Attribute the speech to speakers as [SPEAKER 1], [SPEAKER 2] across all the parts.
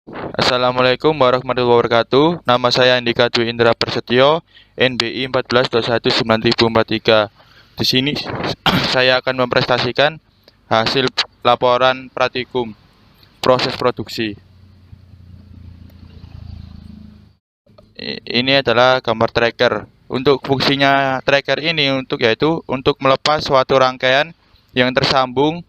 [SPEAKER 1] Assalamualaikum warahmatullahi wabarakatuh. Nama saya Andika Dwi Indra Prasetyo, NBI 14219043. Di sini saya akan mempresentasikan hasil laporan praktikum proses produksi. Ini adalah gambar tracker. Untuk fungsinya tracker ini yaitu untuk melepas suatu rangkaian yang tersambung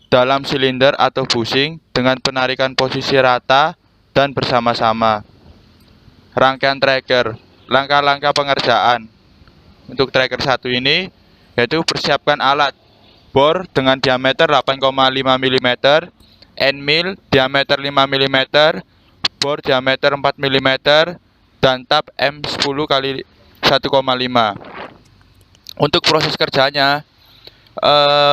[SPEAKER 1] dalam silinder atau bushing dengan penarikan posisi rata dan bersama-sama. Rangkaian tracker, langkah-langkah pengerjaan. Untuk tracker satu ini yaitu persiapkan alat bor dengan diameter 8,5 mm, end mill diameter 5 mm, bor diameter 4 mm, dan tap M10 kali 1,5. Untuk proses kerjanya,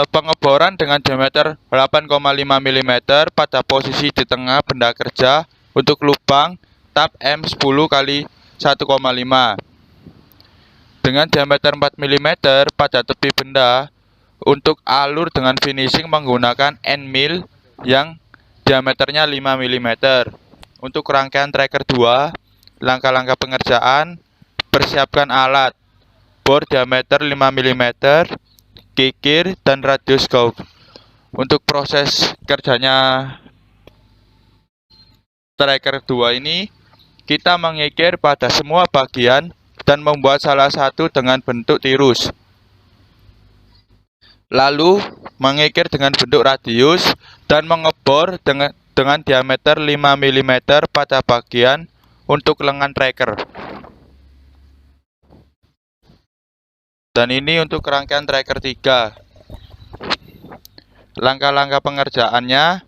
[SPEAKER 1] pengeboran dengan diameter 8,5 mm pada posisi di tengah benda kerja untuk lubang tap M10 kali 1,5 dengan diameter 4 mm pada tepi benda untuk alur dengan finishing menggunakan end mill yang diameternya 5 mm. Untuk rangkaian tracker 2, langkah-langkah pengerjaan, persiapkan alat bor diameter 5 mm, kikir, dan radius gauge. Untuk proses kerjanya tracker 2 ini, kita mengikir pada semua bagian dan membuat salah satu dengan bentuk tirus. Lalu mengikir dengan bentuk radius dan mengebor dengan diameter 5 mm pada bagian untuk lengan tracker. Dan ini untuk rangkaian tracker 3. Langkah-langkah pengerjaannya: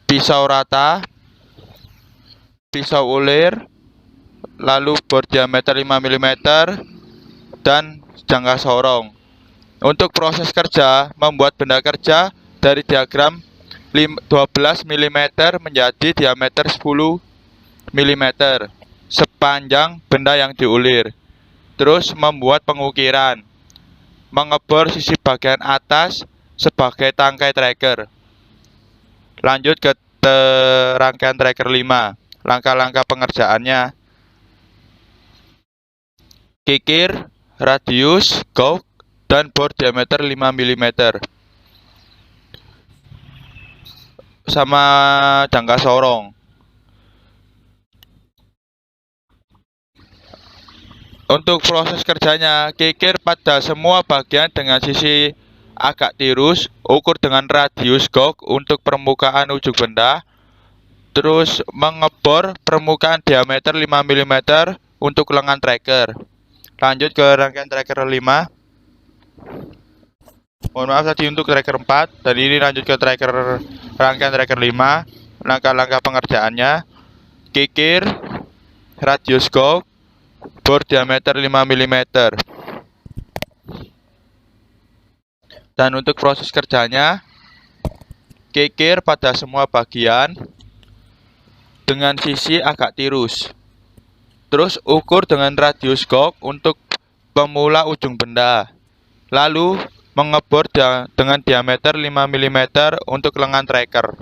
[SPEAKER 1] pisau rata, pisau ulir, lalu bor diameter 5 mm, dan jangka sorong. Untuk proses kerja, membuat benda kerja dari diagram 12 mm menjadi diameter 10 mm sepanjang benda yang diulir. Terus membuat pengukiran, mengebor sisi bagian atas sebagai tangkai tracker. Lanjut ke rangkaian tracker 5. Langkah-langkah pengerjaannya: kikir, radius, gauge, dan bor diameter 5 mm sama jangka sorong. Untuk proses kerjanya, kikir pada semua bagian dengan sisi agak tirus, ukur dengan radius gauge untuk permukaan ujung benda. Terus mengebor permukaan diameter 5 mm untuk lengan tracker. Lanjut ke rangkaian tracker 5. Mohon maaf tadi untuk tracker 4, dan ini lanjut ke rangkaian tracker 5. Langkah-langkah pengerjaannya: kikir, radius gauge, bor diameter 5 mm. Dan untuk proses kerjanya, kikir pada semua bagian dengan sisi agak tirus. Terus ukur dengan radius gauge untuk pemula ujung benda. Lalu mengebor dengan diameter 5 mm untuk lengan tracker.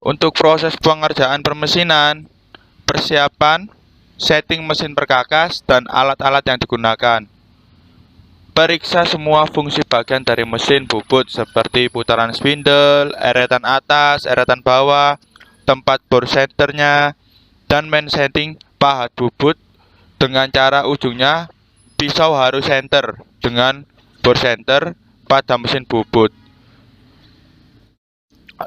[SPEAKER 1] Untuk proses pengerjaan permesinan, persiapan, setting mesin perkakas, dan alat-alat yang digunakan. Periksa semua fungsi bagian dari mesin bubut seperti putaran spindle, eretan atas, eretan bawah, tempat bor senternya, dan main setting pahat bubut dengan cara ujungnya pisau harus center dengan bor center pada mesin bubut.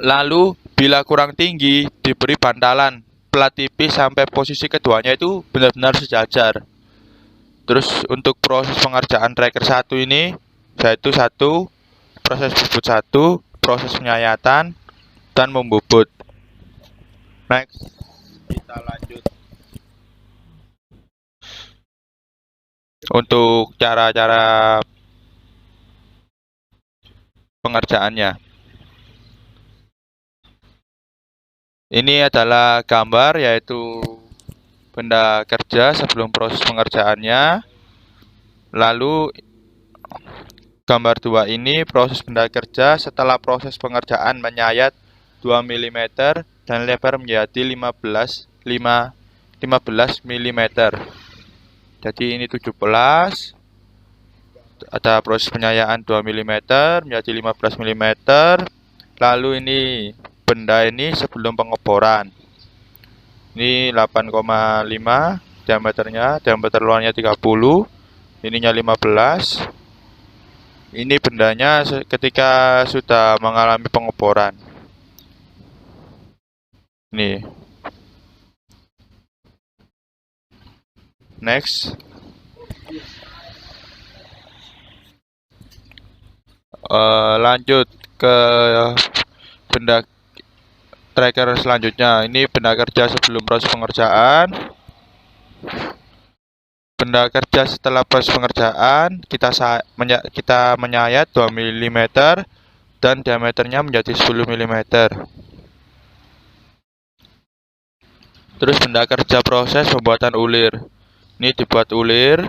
[SPEAKER 1] Lalu bila kurang tinggi, diberi bantalan plat tipis sampai posisi keduanya itu benar-benar sejajar. Terus untuk proses pengerjaan tracker 1 ini, yaitu 1, proses bubut 1, proses penyayatan, dan membubut. Next, kita lanjut untuk cara-cara pengerjaannya. Ini adalah gambar, yaitu benda kerja sebelum proses pengerjaannya. Lalu Gambar 2 ini proses benda kerja setelah proses pengerjaan menyayat 2 mm dan lebar menjadi 15 mm. Jadi ini 17, ada proses penyayaan 2 mm menjadi 15 mm. Lalu ini benda ini sebelum pengeboran. Ini 8,5 diameternya, diameter luarnya 30, ininya 15. Ini bendanya ketika sudah mengalami pengeboran. Nih. Next. Lanjut ke benda tracker selanjutnya. Ini benda kerja sebelum proses pengerjaan. Benda kerja setelah proses pengerjaan, kita menyayat 2 mm dan diameternya menjadi 10 mm. Terus benda kerja proses pembuatan ulir. Ini dibuat ulir.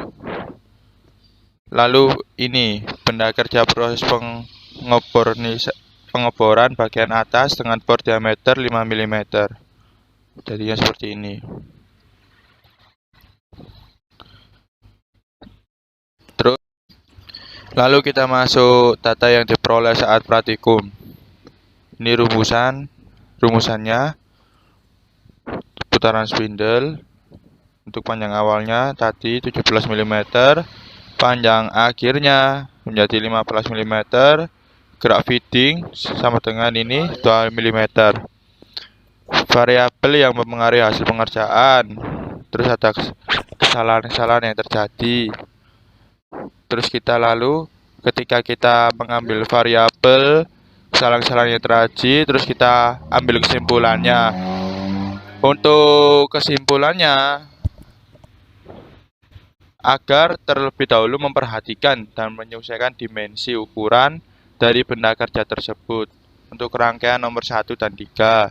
[SPEAKER 1] Lalu ini benda kerja proses pengeboran bagian atas dengan bor diameter 5 mm. Jadinya seperti ini. Terus lalu kita masuk data yang diperoleh saat praktikum. Ini rumusannya. Putaran spindle untuk panjang awalnya tadi 17 mm, panjang akhirnya menjadi 15 mm, gerak feeding sama dengan ini 2 mm. Variabel yang mempengaruhi hasil pengerjaan, terus ada kesalahan-kesalahan yang terjadi. Terus kita lalu ketika kita mengambil variabel kesalahan-kesalahan yang terjadi, terus kita ambil kesimpulannya. Untuk kesimpulannya, agar terlebih dahulu memperhatikan dan menyesuaikan dimensi ukuran dari benda kerja tersebut untuk rangkaian nomor 1 dan 3.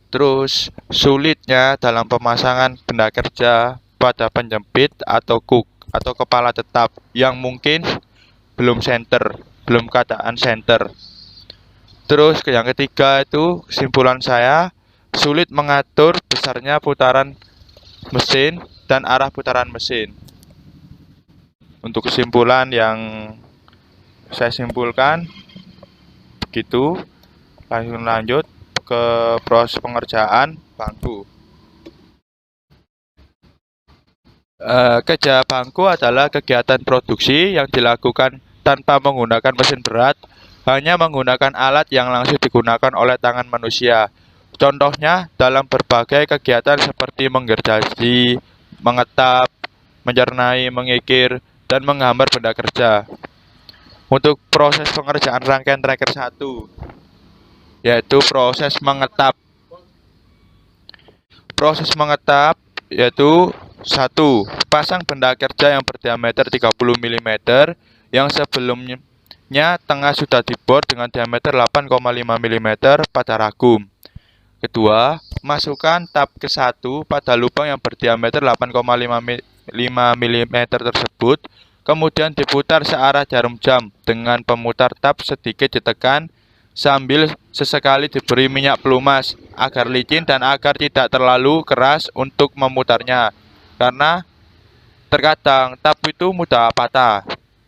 [SPEAKER 1] Terus, sulitnya dalam pemasangan benda kerja pada penjepit atau hook atau kepala tetap yang mungkin belum keadaan center. Terus yang ketiga itu kesimpulan saya, sulit mengatur besarnya putaran mesin dan arah putaran mesin. Untuk kesimpulan yang saya simpulkan begitu. Lanjut ke proses pengerjaan bangku. Kerja bangku adalah kegiatan produksi yang dilakukan tanpa menggunakan mesin berat, hanya menggunakan alat yang langsung digunakan oleh tangan manusia. Contohnya dalam berbagai kegiatan seperti menggergaji, mengetap, mencernai, mengikir, dan menghambar benda kerja. Untuk proses pengerjaan rangkaian tracker 1, yaitu proses mengetap. Proses mengetap yaitu 1. Pasang benda kerja yang berdiameter 30 mm yang sebelumnya tengah sudah dibor dengan diameter 8,5 mm pada ragum. Kedua, masukkan tab ke-1 pada lubang yang berdiameter 8,5 mm tersebut, kemudian diputar searah jarum jam dengan pemutar tab sedikit ditekan sambil sesekali diberi minyak pelumas agar licin dan agar tidak terlalu keras untuk memutarnya, karena terkadang tab itu mudah patah.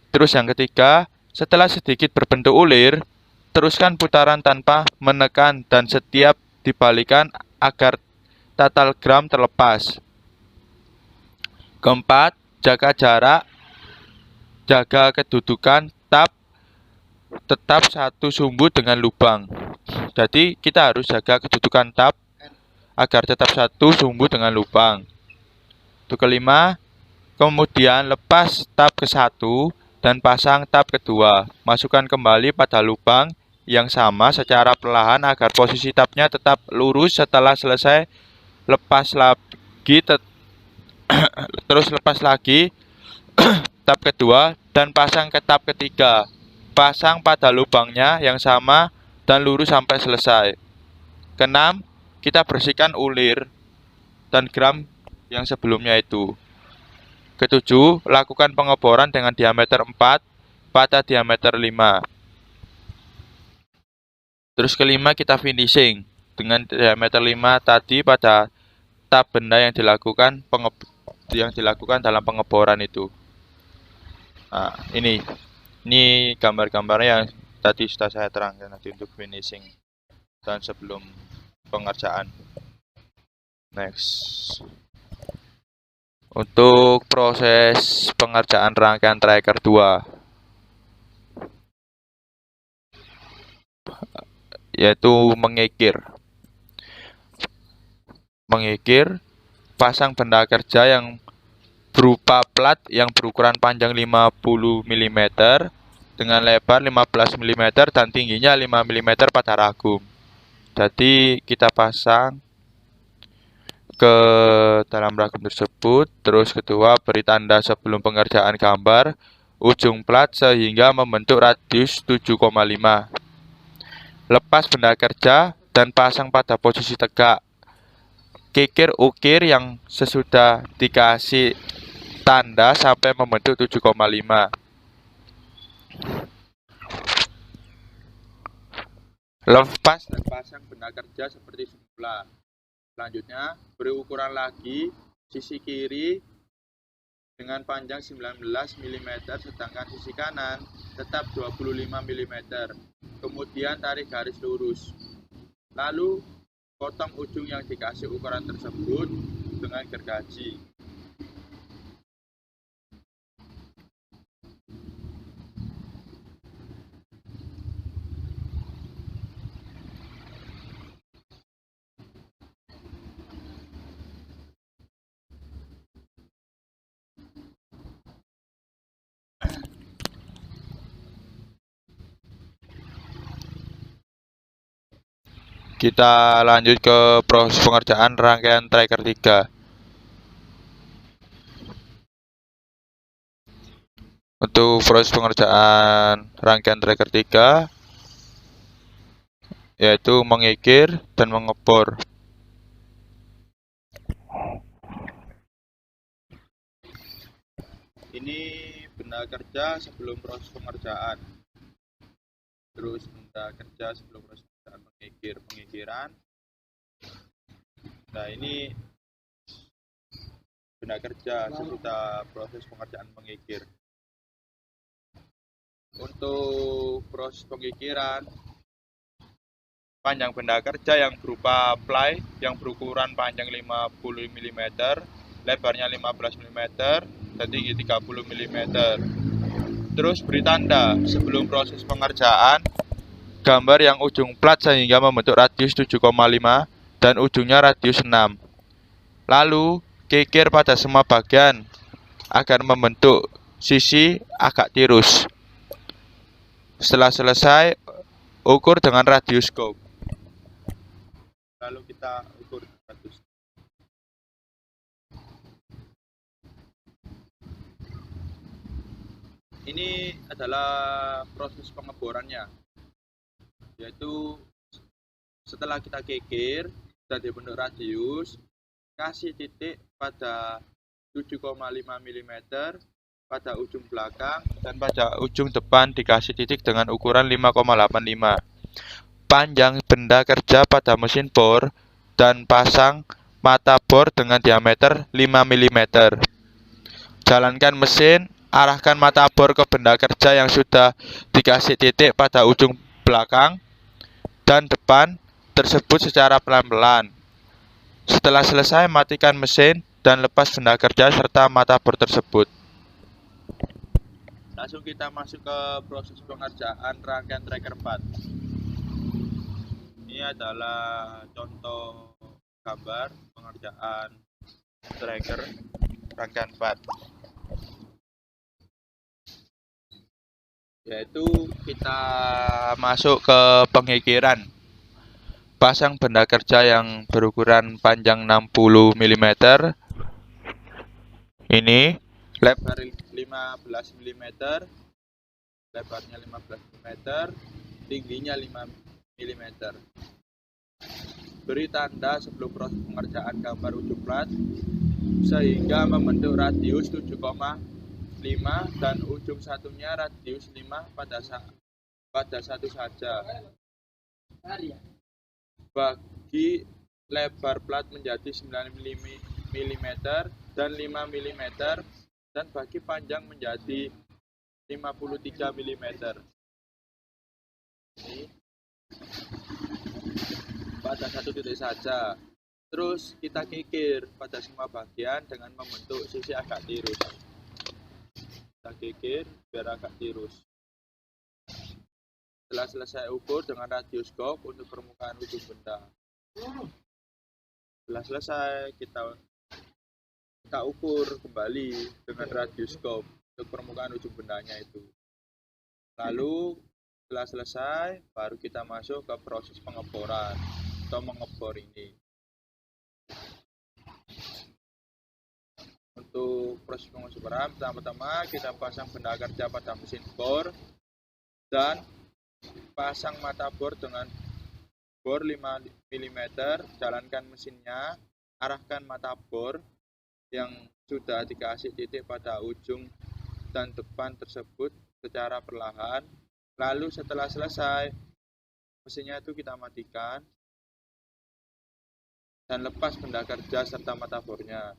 [SPEAKER 1] Terus yang ketiga, setelah sedikit berbentuk ulir, teruskan putaran tanpa menekan dan setiap dibalikan agar tatal gram terlepas. Keempat, jaga jarak, jaga kedudukan tab tetap satu sumbu dengan lubang. Jadi kita harus jaga kedudukan tab agar tetap satu sumbu dengan lubang. Untuk kelima, kemudian lepas tab ke-1 dan pasang tab kedua. Masukkan kembali pada lubang yang sama secara perlahan agar posisi tabnya tetap lurus. Setelah selesai, lepas lagi terus lepas lagi tab kedua dan pasang ke tab ketiga. Pasang pada lubangnya yang sama dan lurus sampai selesai. Keenam, kita bersihkan ulir dan gram yang sebelumnya itu. Ketujuh, lakukan pengeboran dengan diameter 4 pada diameter 5. Terus kelima, kita finishing dengan diameter 5 tadi pada tab benda yang dilakukan dalam pengeboran itu. Nah, ini gambar-gambarnya yang tadi sudah saya terangkan nanti untuk finishing dan sebelum pengerjaan. Next. Untuk proses pengerjaan rangkaian tracker 2, yaitu mengikir, pasang benda kerja yang berupa plat yang berukuran panjang 50 mm dengan lebar 15 mm dan tingginya 5 mm pada ragum. Jadi kita pasang ke dalam ragum tersebut. Terus kedua, beri tanda sebelum pengerjaan gambar ujung plat sehingga membentuk radius 7,5. Lepas benda kerja dan pasang pada posisi tegak. Kikir ukir yang sesudah dikasih tanda sampai membentuk 7,5. Lepas dan pasang benda kerja seperti semula. Selanjutnya, beri ukuran lagi sisi kiri dengan panjang 19 mm, sedangkan sisi kanan tetap 25 mm. Kemudian tarik garis lurus. Lalu, potong ujung yang dikasih ukuran tersebut dengan gergaji. Kita lanjut ke proses pengerjaan rangkaian tracker 3. Untuk proses pengerjaan rangkaian tracker 3, yaitu mengikir dan mengebor. Ini benda kerja sebelum proses pengerjaan. Terus benda kerja sebelum proses pengerjaan pengikiran. Nah, ini benda kerja sesudah proses pengerjaan mengikir. Untuk proses pengikiran, panjang benda kerja yang berupa ply yang berukuran panjang 50 mm, lebarnya 15 mm, dan tinggi 30 mm. Terus beri tanda sebelum proses pengerjaan gambar yang ujung plat sehingga membentuk radius 7,5 dan ujungnya radius 6. Lalu kikir pada semua bagian agar membentuk sisi agak tirus. Setelah selesai, ukur dengan radius scope. Lalu kita ukur radius. Ini adalah proses pengeborannya, yaitu setelah kita kikir dan dibentuk radius, kasih titik pada 7,5 mm pada ujung belakang dan pada ujung depan dikasih titik dengan ukuran 5,85. Panjang benda kerja pada mesin bor dan pasang mata bor dengan diameter 5 mm. Jalankan mesin, arahkan mata bor ke benda kerja yang sudah dikasih titik pada ujung belakang dan depan tersebut secara pelan-pelan. Setelah selesai, matikan mesin dan lepas benda kerja serta mata bor tersebut. Langsung kita masuk ke proses pengerjaan rangkaian tracker 4. Ini adalah contoh gambar pengerjaan tracker rangkaian 4. Yaitu kita masuk ke pengikiran. Pasang benda kerja yang berukuran panjang 60 mm. Ini lebar 15 mm, lebarnya 15 mm, tingginya 5 mm. Beri tanda sebelum proses pengerjaan gambar ujung plat sehingga membentuk radius 7,5 dan ujung satunya radius 5 pada satu saja. Bagi lebar plat menjadi 9 mm dan 5 mm dan bagi panjang menjadi 53 mm. Ini pada satu titik saja. Terus kita kikir pada semua bagian dengan membentuk sisi agak tirus. Kita kikir biar agak tirus. Setelah selesai ukur dengan radioskop untuk permukaan ujung benda. Setelah selesai kita ukur kembali dengan radioskop untuk permukaan ujung bendanya itu. Lalu setelah selesai baru kita masuk ke proses pengeboran atau mengebor ini. Untuk proses pengeboran pertama-tama kita pasang benda kerja pada mesin bor dan pasang mata bor dengan bor 5 mm, jalankan mesinnya, arahkan mata bor yang sudah dikasih titik pada ujung dan depan tersebut secara perlahan. Lalu setelah selesai mesinnya itu kita matikan dan lepas benda kerja serta mata bornya.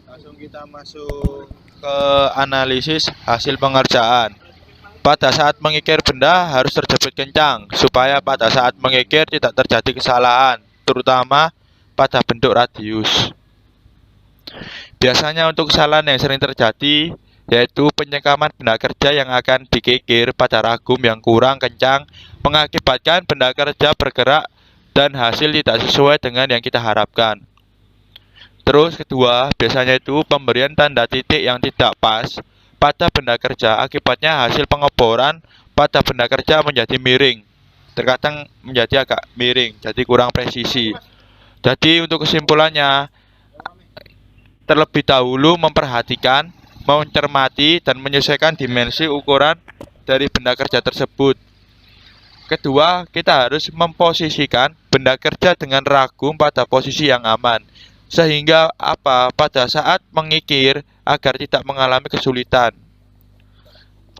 [SPEAKER 1] Langsung kita masuk ke analisis hasil pengerjaan. Pada saat mengikir benda harus terjepit kencang supaya pada saat mengikir tidak terjadi kesalahan, terutama pada bentuk radius. Biasanya untuk kesalahan yang sering terjadi yaitu penyekaman benda kerja yang akan dikikir pada ragum yang kurang kencang mengakibatkan benda kerja bergerak dan hasil tidak sesuai dengan yang kita harapkan. Terus kedua, biasanya itu pemberian tanda titik yang tidak pas pada benda kerja, akibatnya hasil pengeboran pada benda kerja menjadi miring. Terkadang menjadi agak miring, jadi kurang presisi. Jadi untuk kesimpulannya, terlebih dahulu memperhatikan, mencermati, dan menyesuaikan dimensi ukuran dari benda kerja tersebut. Kedua, kita harus memposisikan benda kerja dengan ragum pada posisi yang aman. Sehingga pada saat mengikir agar tidak mengalami kesulitan.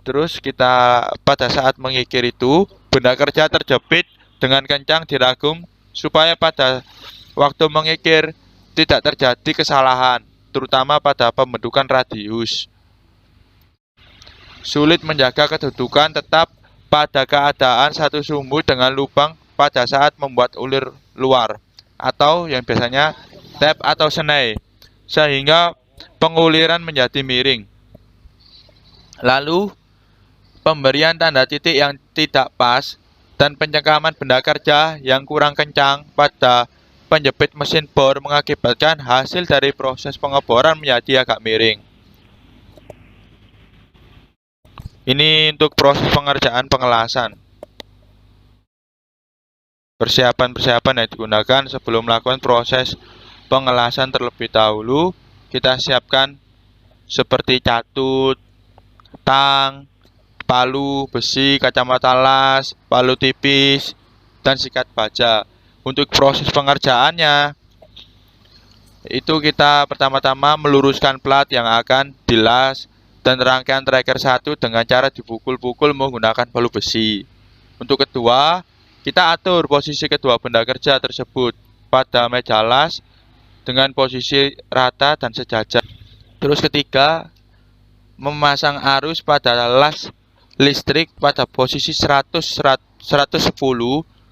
[SPEAKER 1] Terus kita pada saat mengikir itu benda kerja terjepit dengan kencang di ragum supaya pada waktu mengikir tidak terjadi kesalahan, terutama pada pembentukan radius. Sulit menjaga kedudukan tetap pada keadaan satu sumbu dengan lubang pada saat membuat ulir luar atau yang biasanya tap atau senai, sehingga penguliran menjadi miring. Lalu, pemberian tanda titik yang tidak pas dan penyekaman benda kerja yang kurang kencang pada penjepit mesin bor mengakibatkan hasil dari proses pengeboran menjadi agak miring. Ini untuk proses pengerjaan pengelasan. Persiapan-persiapan yang digunakan sebelum melakukan proses pengelasan terlebih dahulu, kita siapkan seperti catut, tang, palu, besi, kacamata las, palu tipis, dan sikat baja. Untuk proses pengerjaannya, itu kita pertama-tama meluruskan plat yang akan dilas dan rangkaian tracker 1 dengan cara dipukul-pukul menggunakan palu besi. Untuk kedua, kita atur posisi kedua benda kerja tersebut pada meja las dengan posisi rata dan sejajar. Terus ketiga, memasang arus pada las listrik pada posisi 110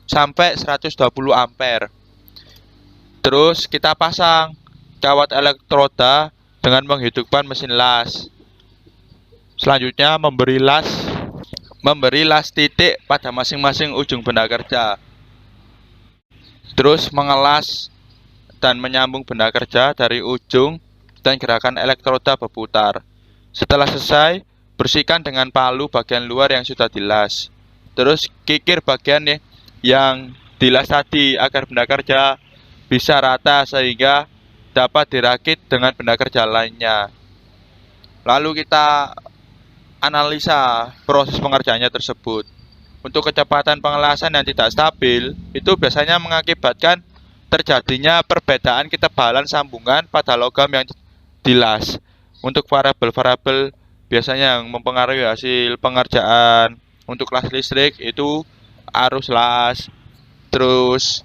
[SPEAKER 1] sampai 120 ampere. Terus kita pasang kawat elektroda dengan menghidupkan mesin las. Selanjutnya memberi las titik pada masing-masing ujung benda kerja. Terus mengelas dan menyambung benda kerja dari ujung dan gerakan elektroda berputar. Setelah selesai, bersihkan dengan palu bagian luar yang sudah dilas. Terus kikir bagian yang dilas tadi agar benda kerja bisa rata sehingga dapat dirakit dengan benda kerja lainnya. Lalu kita analisa proses pengerjaannya tersebut. Untuk kecepatan pengelasan yang tidak stabil, itu biasanya mengakibatkan terjadinya perbedaan ketebalan sambungan pada logam yang dilas. Untuk variabel-variabel biasanya yang mempengaruhi hasil pengerjaan untuk las listrik itu arus las, terus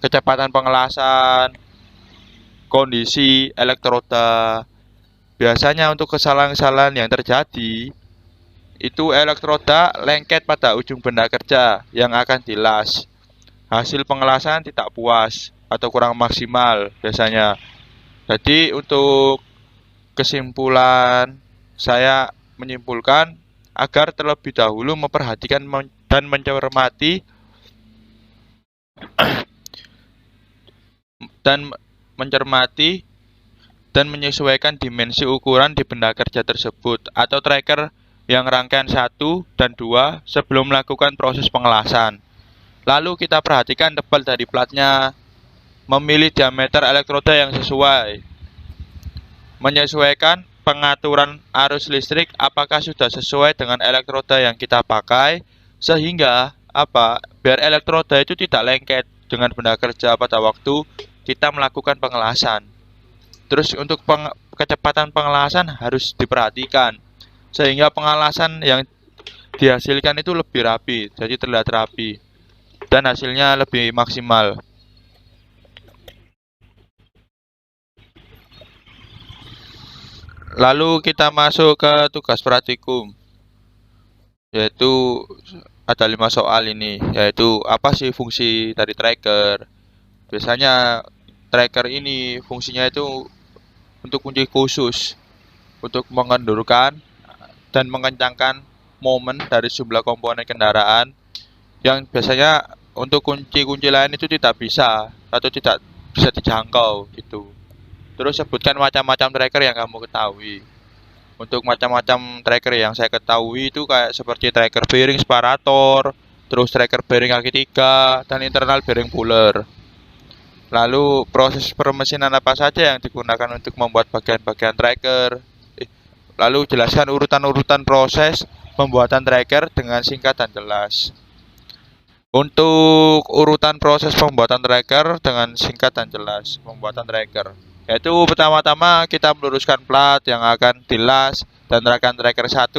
[SPEAKER 1] kecepatan pengelasan, kondisi elektroda. Biasanya untuk kesalahan-kesalahan yang terjadi itu elektroda lengket pada ujung benda kerja yang akan dilas. Hasil pengelasan tidak puas atau kurang maksimal biasanya. Jadi untuk kesimpulan, saya menyimpulkan agar terlebih dahulu memperhatikan dan mencermati dan mencermati dan menyesuaikan dimensi ukuran di benda kerja tersebut atau tracker yang rangkaian 1 dan 2 sebelum melakukan proses pengelasan. Lalu kita perhatikan tebal dari platnya, memilih diameter elektroda yang sesuai, menyesuaikan pengaturan arus listrik apakah sudah sesuai dengan elektroda yang kita pakai, sehingga biar elektroda itu tidak lengket dengan benda kerja pada waktu kita melakukan pengelasan. Terus untuk kecepatan pengelasan harus diperhatikan sehingga pengelasan yang dihasilkan itu lebih rapi, jadi terlihat rapi dan hasilnya lebih maksimal. Lalu kita masuk ke tugas praktikum, yaitu ada 5 soal ini, yaitu apa sih fungsi dari tracker. Biasanya tracker ini fungsinya itu untuk kunci khusus untuk mengendurkan dan mengencangkan momen dari jumlah komponen kendaraan yang biasanya untuk kunci-kunci lain itu tidak bisa atau tidak bisa dijangkau gitu. Terus sebutkan macam-macam tracker yang kamu ketahui. Untuk macam-macam tracker yang saya ketahui itu kayak seperti tracker bearing separator, terus tracker bearing kaki 3 dan internal bearing puller. Lalu proses permesinan apa saja yang digunakan untuk membuat bagian-bagian tracker. Lalu jelaskan urutan-urutan proses pembuatan tracker dengan singkat dan jelas. Untuk urutan proses pembuatan tracker dengan singkat dan jelas, pembuatan tracker, yaitu pertama-tama kita meluruskan plat yang akan dilas dan rangkaian tracker 1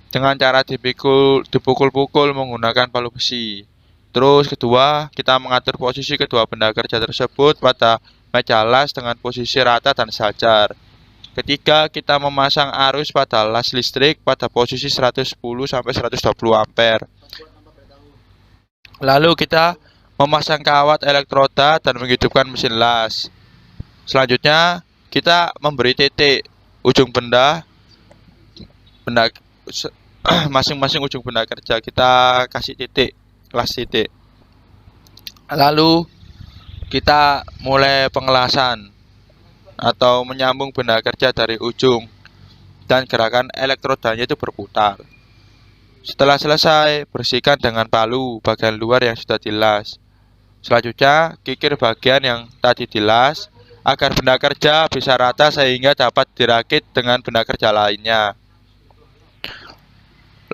[SPEAKER 1] dengan cara dipukul-pukul menggunakan palu besi. Terus kedua, kita mengatur posisi kedua benda kerja tersebut pada meja las dengan posisi rata dan sejajar. Ketiga, kita memasang arus pada las listrik pada posisi 110 sampai 120 ampere. Lalu kita memasang kawat elektroda dan menghidupkan mesin las. Selanjutnya, kita memberi titik ujung benda masing-masing ujung benda kerja kita kasih titik, las titik. Lalu kita mulai pengelasan atau menyambung benda kerja dari ujung dan gerakan elektrodanya itu berputar. Setelah selesai, bersihkan dengan palu bagian luar yang sudah dilas. Selanjutnya, kikir bagian yang tadi dilas agar benda kerja bisa rata sehingga dapat dirakit dengan benda kerja lainnya.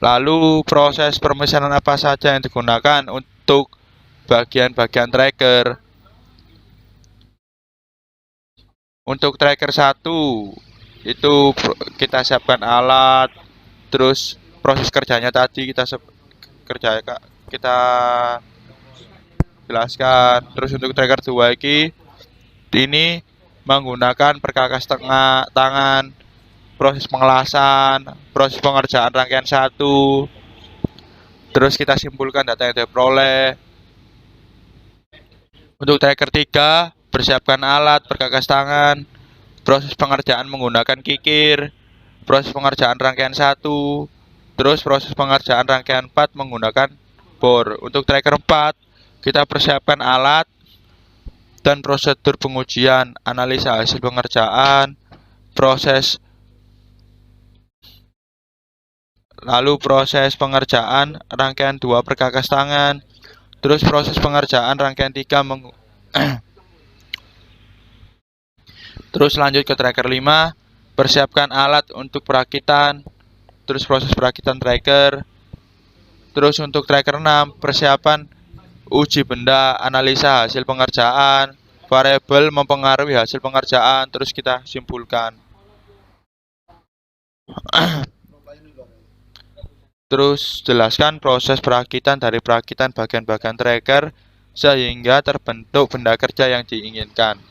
[SPEAKER 1] Lalu proses permesanan apa saja yang digunakan untuk bagian-bagian tracker. Untuk tracker 1 itu kita siapkan alat, terus proses kerjanya tadi kita jelaskan. Terus untuk tracker 2 ini menggunakan perkakas tangan, proses pengelasan, proses pengerjaan rangkaian 1. Terus kita simpulkan data yang diperoleh. Untuk tracker 3, persiapkan alat, perkakas tangan, proses pengerjaan menggunakan kikir, proses pengerjaan rangkaian 1, terus proses pengerjaan rangkaian 4 menggunakan bor. Untuk tracker 4, kita persiapkan alat dan prosedur pengujian, analisa hasil pengerjaan, lalu proses pengerjaan rangkaian 2 perkakas tangan, terus proses pengerjaan rangkaian 3 terus lanjut ke tracker 5, persiapkan alat untuk perakitan, terus proses perakitan tracker, Terus untuk tracker 6, persiapan uji benda, analisa hasil pengerjaan, variabel mempengaruhi hasil pengerjaan, terus kita simpulkan. Terus jelaskan proses perakitan dari perakitan bagian-bagian tracker sehingga terbentuk benda kerja yang diinginkan.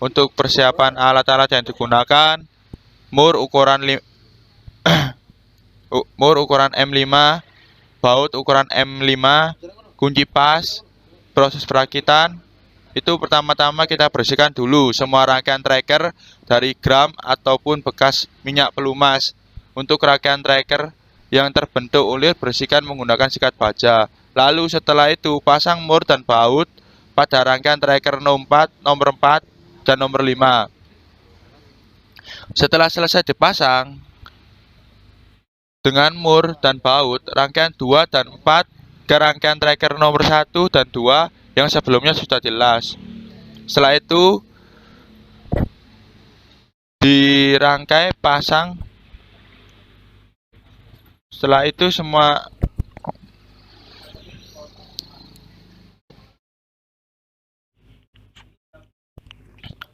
[SPEAKER 1] Untuk persiapan alat-alat yang digunakan, mur ukuran M5, baut ukuran M5, kunci pas, proses perakitan. Itu pertama-tama kita bersihkan dulu semua rangkaian tracker dari gram ataupun bekas minyak pelumas. Untuk rangkaian tracker yang terbentuk ulir, bersihkan menggunakan sikat baja. Lalu setelah itu pasang mur dan baut pada rangkaian tracker nomor 4 dan nomor 5. Setelah selesai dipasang dengan mur dan baut, rangkaian 2 dan 4 ke rangkaian tracker nomor 1 dan 2 yang sebelumnya sudah dilas. Setelah itu dirangkai pasang. Setelah itu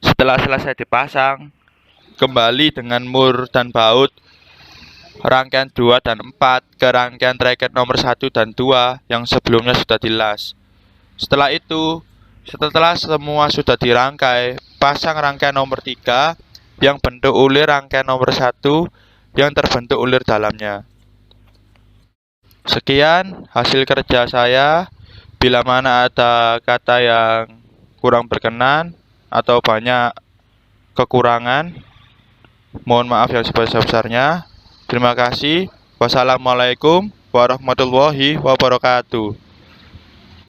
[SPEAKER 1] setelah selesai dipasang kembali dengan mur dan baut rangkaian 2 dan 4 ke rangkaian tracker nomor 1 dan 2 yang sebelumnya sudah dilas. Setelah itu, setelah semua sudah dirangkai, pasang rangkaian nomor 3 yang bentuk ulir rangkaian nomor 1 yang terbentuk ulir dalamnya. Sekian hasil kerja saya. Bila mana ada kata yang kurang berkenan atau banyak kekurangan, mohon maaf yang sebesar-besarnya. Terima kasih. Wassalamualaikum warahmatullahi wabarakatuh.